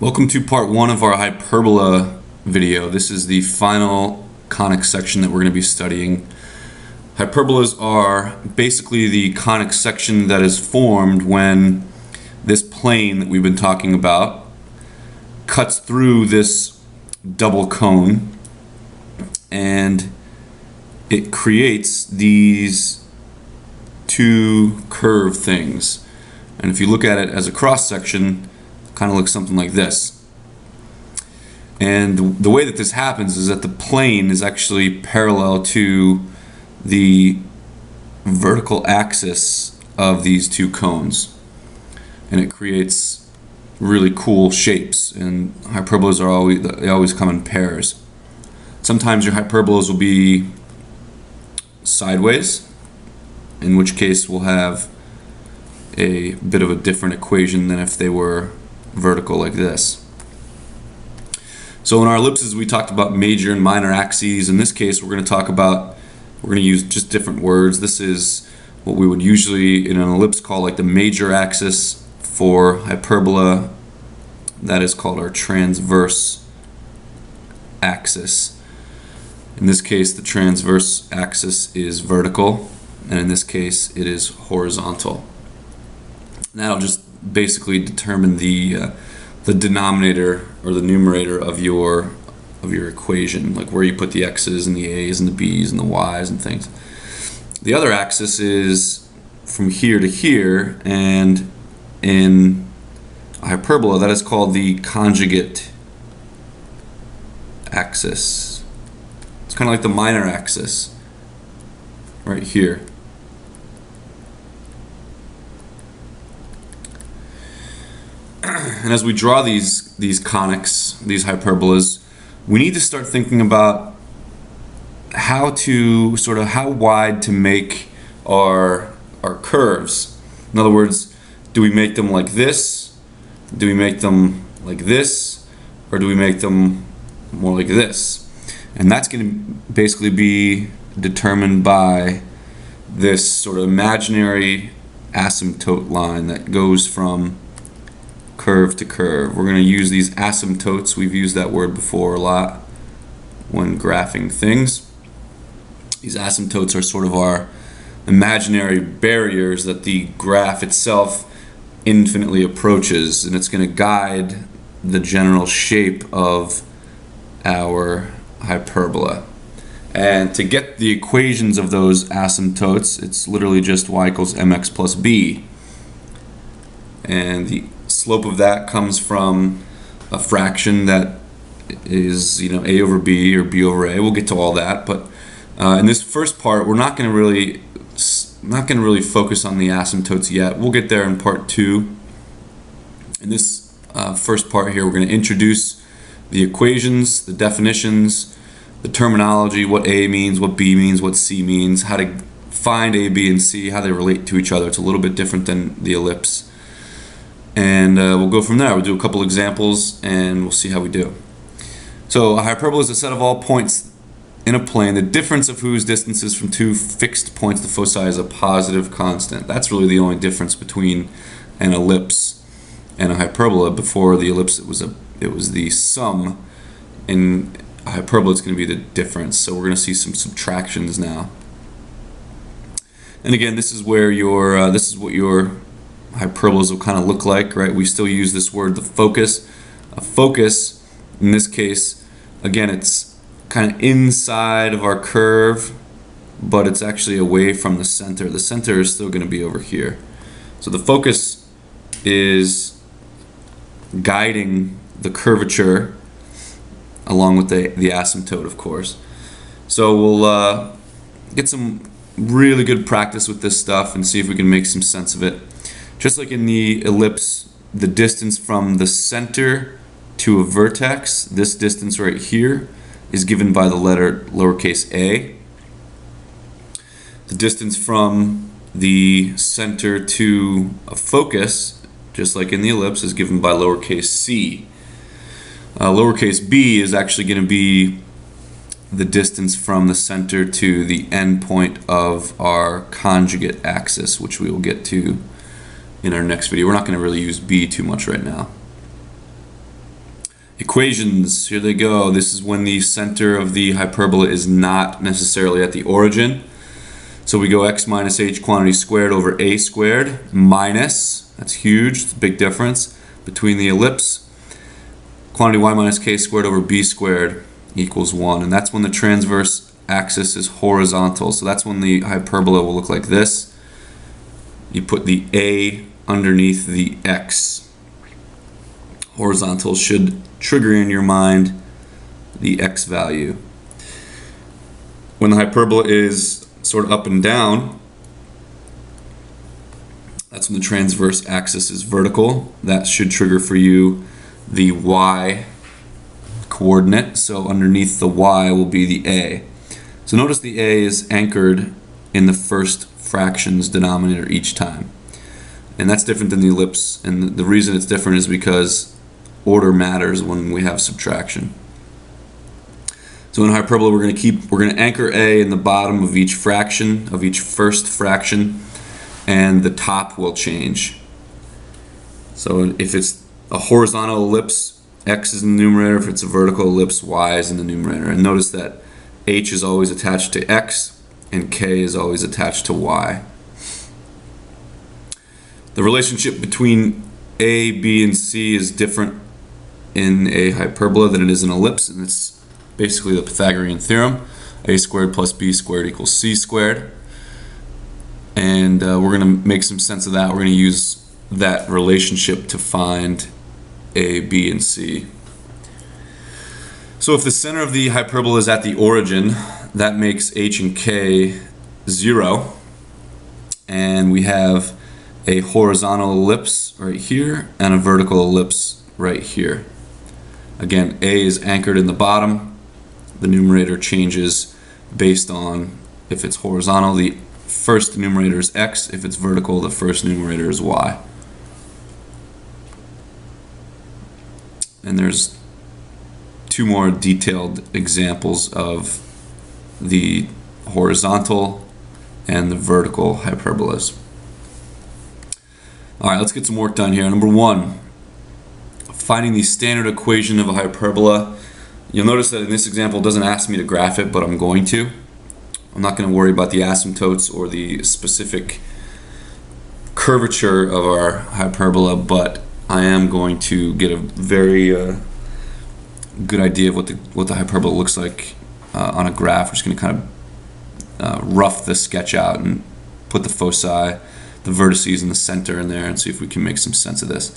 Welcome to part 1 of our hyperbola video. This is the final conic section that we're going to be studying. Hyperbolas are basically the conic section that is formed when this plane that we've been talking about cuts through this double cone and it creates these two curved things. And if you look at it as a cross section, kind of looks something like this. And the way that this happens is that the plane is actually parallel to the vertical axis of these two cones, and it creates really cool shapes. And hyperbolas are always come in pairs. Sometimes your hyperbolas will be sideways, in which case we'll have a bit of a different equation than if they were vertical like this. So in our ellipses we talked about major and minor axes. In this case we're going to use just different words. This is what we would usually in an ellipse call like the major axis. For hyperbola, that is called our transverse axis. In this case the transverse axis is vertical, and in this case it is horizontal. And that'll just basically determine the denominator or the numerator of your equation, like where you put the x's and the a's and the b's and the y's and things. The other axis is from here to here, and in a hyperbola that is called the conjugate axis. It's kind of like the minor axis right here. And as we draw these conics, these hyperbolas, we need to start thinking about how wide to make our curves. In other words, do we make them like this? Do we make them like this? Or do we make them more like this? And that's going to basically be determined by this sort of imaginary asymptote line that goes from curve to curve. We're going to use these asymptotes. We've used that word before a lot when graphing things. These asymptotes are sort of our imaginary barriers that the graph itself infinitely approaches, and it's going to guide the general shape of our hyperbola. And to get the equations of those asymptotes, it's literally just y equals mx plus b. And the slope of that comes from a fraction that is, a over b or b over a. We'll get to all that, but in this first part we're not going to really focus on the asymptotes yet. We'll get there in part 2. In this first part here, we're going to introduce the equations, the definitions, the terminology, what A means, what B means, what C means, how to find A, B, and C, how they relate to each other. It's a little bit different than the ellipse. And we'll go from there. We'll do a couple examples and we'll see how we do. So a hyperbola is a set of all points in a plane, the difference of whose distances from two fixed points to foci is a positive constant. That's really the only difference between an ellipse and a hyperbola. Before the ellipse it was the sum. In a hyperbola it's going to be the difference. So we're going to see some subtractions now. And again, this is where this is what your hyperbolas will kind of look like, right? We still use this word, the focus. A focus, in this case, again, it's kind of inside of our curve, but it's actually away from the center. The center is still going to be over here. So the focus is guiding the curvature along with the asymptote, of course. So we'll get some really good practice with this stuff and see if we can make some sense of it. Just like in the ellipse, the distance from the center to a vertex, this distance right here, is given by the letter lowercase a. The distance from the center to a focus, just like in the ellipse, is given by lowercase c. Lowercase b is actually going to be the distance from the center to the end point of our conjugate axis, which we will get to in our next video. We're not going to really use b too much right now. Equations, here they go. This is when the center of the hyperbola is not necessarily at the origin. So we go x minus h quantity squared over a squared minus, that's huge, it's a big difference, between the ellipse, quantity y minus k squared over b squared equals 1. And that's when the transverse axis is horizontal. So that's when the hyperbola will look like this. You put the a underneath the x. Horizontal should trigger in your mind the x value. When the hyperbola is sort of up and down, that's when the transverse axis is vertical. That should trigger for you the y coordinate. So underneath the y will be the a. So notice the a is anchored in the first fraction's denominator each time. And that's different than the ellipse. And the reason it's different is because order matters when we have subtraction. So in hyperbola, we're going to anchor a in the bottom of each fraction, of each first fraction, and the top will change. So if it's a horizontal ellipse, x is in the numerator. If it's a vertical ellipse, y is in the numerator. And notice that h is always attached to x and k is always attached to y. The relationship between a, b, and c is different in a hyperbola than it is in an ellipse, and it's basically the Pythagorean theorem. A squared plus b squared equals c squared. And we're going to make some sense of that. We're going to use that relationship to find a, b, and c. So if the center of the hyperbola is at the origin, that makes h and k 0. And we have a horizontal ellipse right here and a vertical ellipse right here. Again, a is anchored in the bottom. The numerator changes based on if it's horizontal, the first numerator is x. If it's vertical, the first numerator is y. And there's two more detailed examples of the horizontal and the vertical hyperbolas. All right, let's get some work done here. Number 1, finding the standard equation of a hyperbola. You'll notice that in this example it doesn't ask me to graph it, but I'm going to. I'm not going to worry about the asymptotes or the specific curvature of our hyperbola, but I am going to get a very good idea of what the hyperbola looks like on a graph. We're just going to kind of rough the sketch out and put the foci, the vertices in the center in there, and see if we can make some sense of this.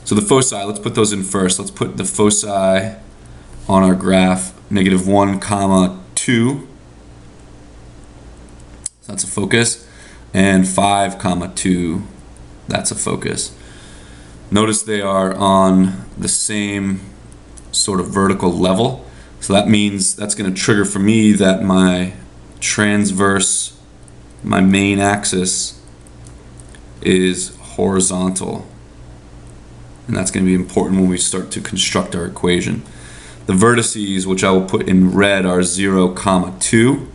So the foci, let's put those in first. Let's put the foci on our graph, -1, 2. That's a focus. And 5, 2. That's a focus. Notice they are on the same sort of vertical level. So that means that's going to trigger for me that my transverse, my main axis, is horizontal. And that's going to be important when we start to construct our equation. The vertices, which I will put in red, are 0, 2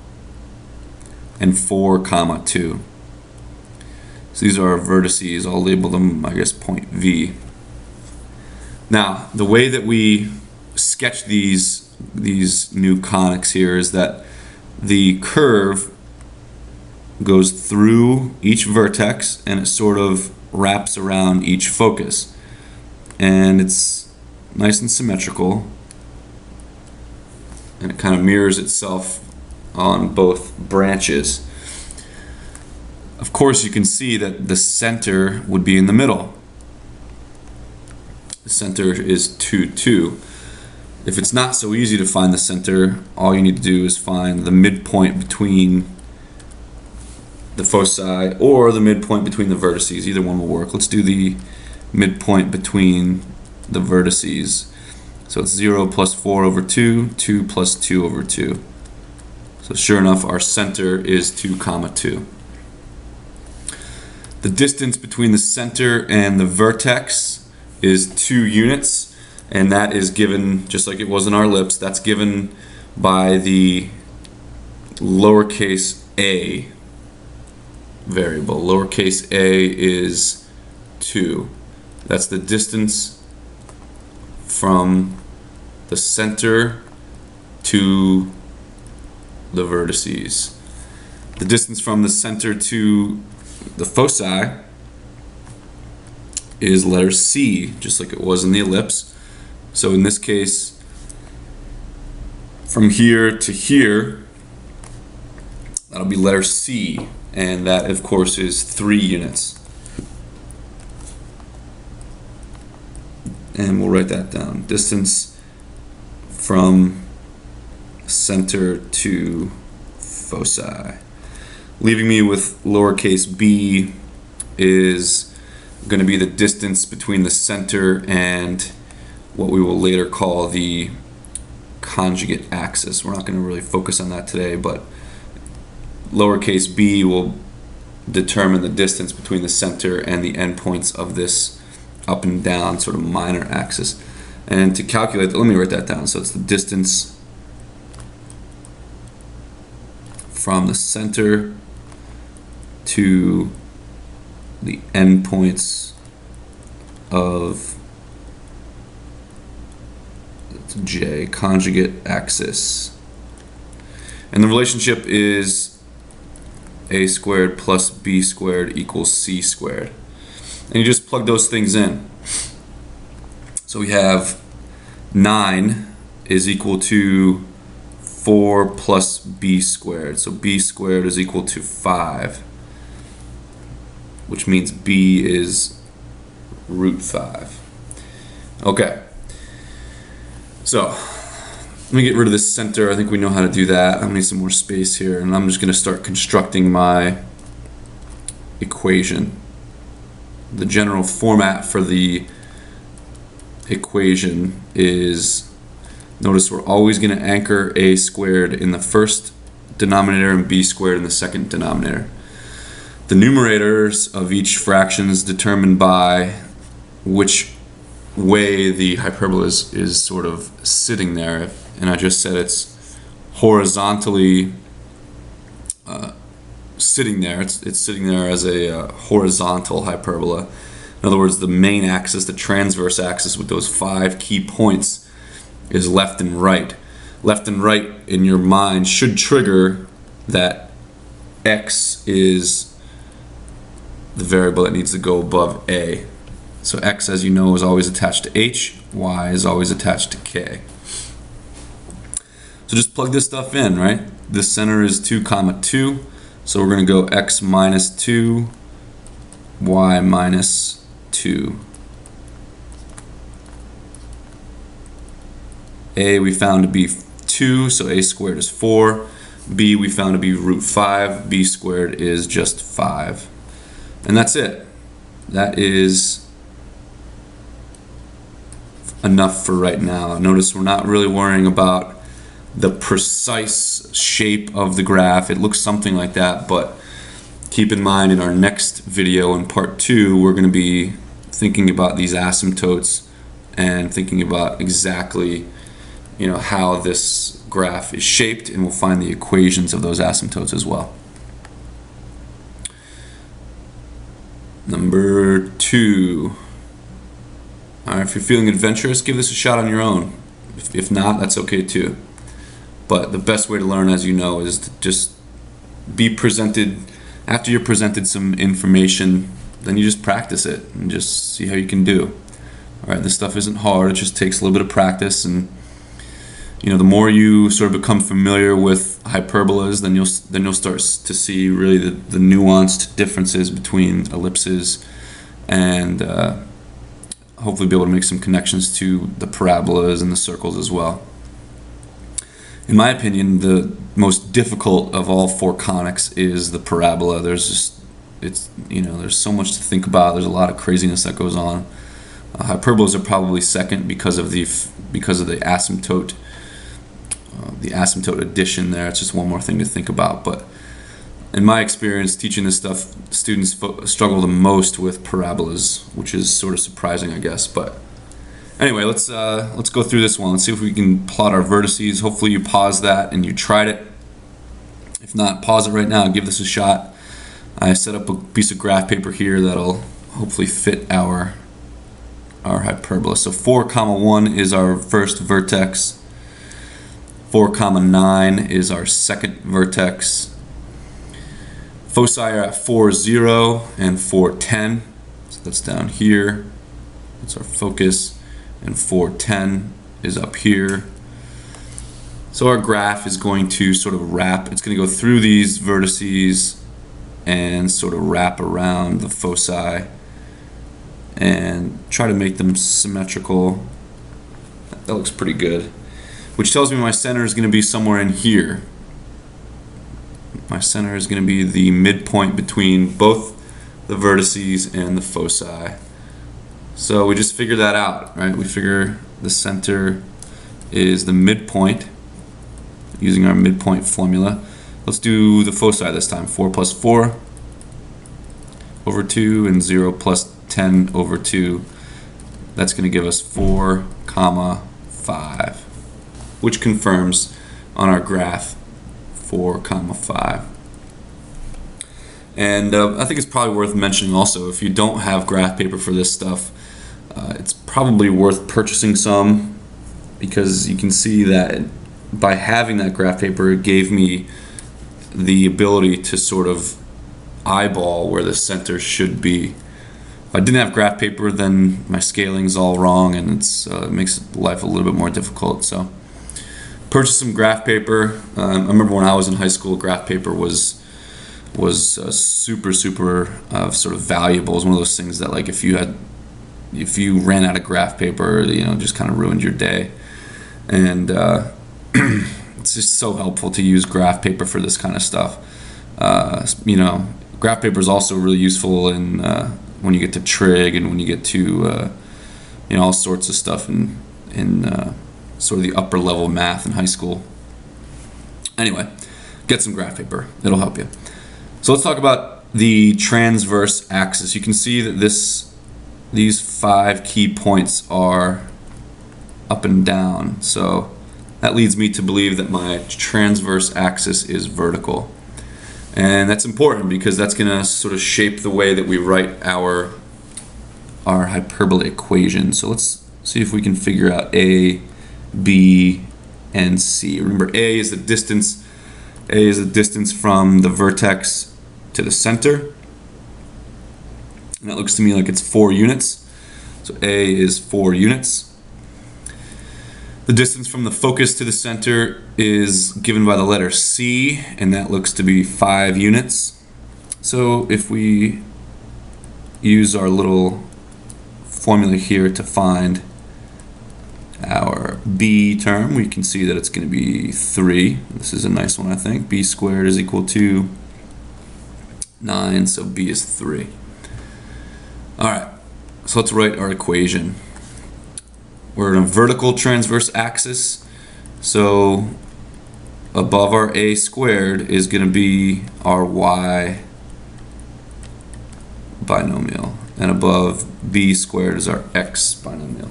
and 4, 2. So these are our vertices. I'll label them, I guess, point V. Now, the way that we sketch these new conics here is that the curve goes through each vertex and it sort of wraps around each focus. And it's nice and symmetrical, and it kind of mirrors itself on both branches. Of course, you can see that the center would be in the middle. The center is 2, 2. If it's not so easy to find the center, all you need to do is find the midpoint between the foci or the midpoint between the vertices. Either one will work. Let's do the midpoint between the vertices. So it's 0 plus 4 over 2, 2 plus 2 over 2. So sure enough, our center is 2, 2. The distance between the center and the vertex is 2 units, and that is given, just like it was in our ellipse, that's given by the lowercase a variable. Lowercase a is 2. That's the distance from the center to the vertices. The distance from the center to the foci is letter C, just like it was in the ellipse. So in this case, from here to here, that'll be letter C, and that of course is 3 units. And we'll write that down. Distance from center to foci. Leaving me with lowercase b is going to be the distance between the center and what we will later call the conjugate axis. We're not going to really focus on that today, but lowercase b will determine the distance between the center and the endpoints of this up and down sort of minor axis. And to calculate that, let me write that down. So it's the distance from the center to the endpoints of J, conjugate axis. And the relationship is a squared plus b squared equals c squared. And you just plug those things in. So we have 9 is equal to 4 plus b squared. So b squared is equal to 5, which means b is root 5. Okay. So let me get rid of this center. I think we know how to do that. I need some more space here, and I'm just going to start constructing my equation. The general format for the equation is, notice we're always going to anchor a squared in the first denominator and b squared in the second denominator. The numerators of each fraction is determined by which way the hyperbola is sort of sitting there, and I just said it's horizontally sitting there. It's sitting there as a horizontal hyperbola. In other words, the main axis, the transverse axis with those 5 key points, is left and right. Left and right in your mind should trigger that x is the variable that needs to go above a. So x, as you know, is always attached to h, y is always attached to k. So just plug this stuff in, right? This center is 2, 2, so we're going to go x minus 2, y minus 2. A we found to be 2, so a squared is 4. B we found to be root 5, b squared is just 5. And that's it. That is enough for right now. Notice we're not really worrying about the precise shape of the graph. It looks something like that, but keep in mind in our next video in part 2, we're going to be thinking about these asymptotes and thinking about exactly, how this graph is shaped, and we'll find the equations of those asymptotes as well. Number 2. Alright, if you're feeling adventurous, give this a shot on your own. If not, that's okay too. But the best way to learn, as you know, is to just be presented, after you're presented some information, then you just practice it and just see how you can do. Alright, this stuff isn't hard, it just takes a little bit of practice, and the more you sort of become familiar with hyperbolas, then you'll start to see really the nuanced differences between ellipses, and hopefully be able to make some connections to the parabolas and the circles as well. In my opinion, the most difficult of all 4 conics is the parabola. There's so much to think about. There's a lot of craziness that goes on. Hyperbolas are probably second because of the asymptote. The asymptote addition there. It's just one more thing to think about. But in my experience teaching this stuff, students struggle the most with parabolas, which is sort of surprising, I guess. But Anyway, let's go through this one. Let's see if we can plot our vertices. Hopefully you paused that and you tried it. If not, pause it right now and give this a shot. I set up a piece of graph paper here that'll hopefully fit our hyperbola. So 4, 1 is our first vertex. 4, 9 is our second vertex. Foci are at 4, 0 and 4, 10. So that's down here. That's our focus. And 4, 10 is up here. So our graph is going to sort of wrap, it's going to go through these vertices and sort of wrap around the foci and try to make them symmetrical. That looks pretty good. Which tells me my center is going to be somewhere in here. My center is going to be the midpoint between both the vertices and the foci. So we just figure that out, right? We figure the center is the midpoint using our midpoint formula. Let's do the foci this time. 4 plus 4 over 2 and 0 plus 10 over 2. That's going to give us 4, 5, which confirms on our graph 4, 5. And I think it's probably worth mentioning also, if you don't have graph paper for this stuff, it's probably worth purchasing some, because you can see that by having that graph paper, it gave me the ability to sort of eyeball where the center should be. If I didn't have graph paper, then my scaling's all wrong, and it makes life a little bit more difficult. So purchase some graph paper. I remember when I was in high school, graph paper was super sort of valuable. It was one of those things that, like, if you ran out of graph paper, you know, just kind of ruined your day. And it's just so helpful to use graph paper for this kind of stuff. You know, graph paper is also really useful in when you get to trig and when you get to you know, all sorts of stuff in sort of the upper level math in high school. Anyway, get some graph paper. It'll help you. So let's talk about the transverse axis. You can see that these 5 key points are up and down. So that leads me to believe that my transverse axis is vertical. And that's important because that's going to sort of shape the way that we write our hyperbola equation. So let's see if we can figure out A, B, and C. Remember, A is the distance. A is the distance from the vertex to the center. And that looks to me like it's 4 units. So A is 4 units. The distance from the focus to the center is given by the letter C, and that looks to be 5 units. So if we use our little formula here to find our B term, we can see that it's going to be 3. This is a nice one, I think. B squared is equal to 9, so B is 3. Alright, so let's write our equation. We're in a vertical transverse axis, so above our A squared is going to be our Y binomial, and above B squared is our X binomial.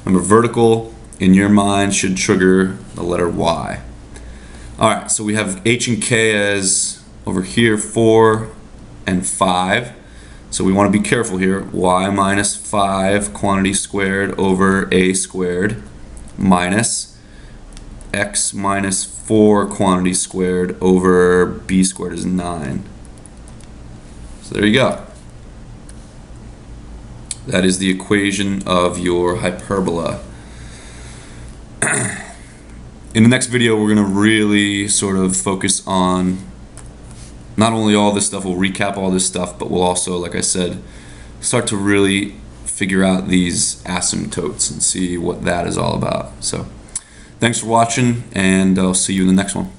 Remember, vertical in your mind should trigger the letter Y. Alright, so we have H and K as over here 4 and 5. So we want to be careful here. Y minus 5 quantity squared over A squared minus X minus 4 quantity squared over B squared is 9. So there you go. That is the equation of your hyperbola. In the next video, we're going to really sort of focus on not only all this stuff, we'll recap all this stuff, but we'll also, like I said, start to really figure out these asymptotes and see what that is all about. So thanks for watching, and I'll see you in the next one.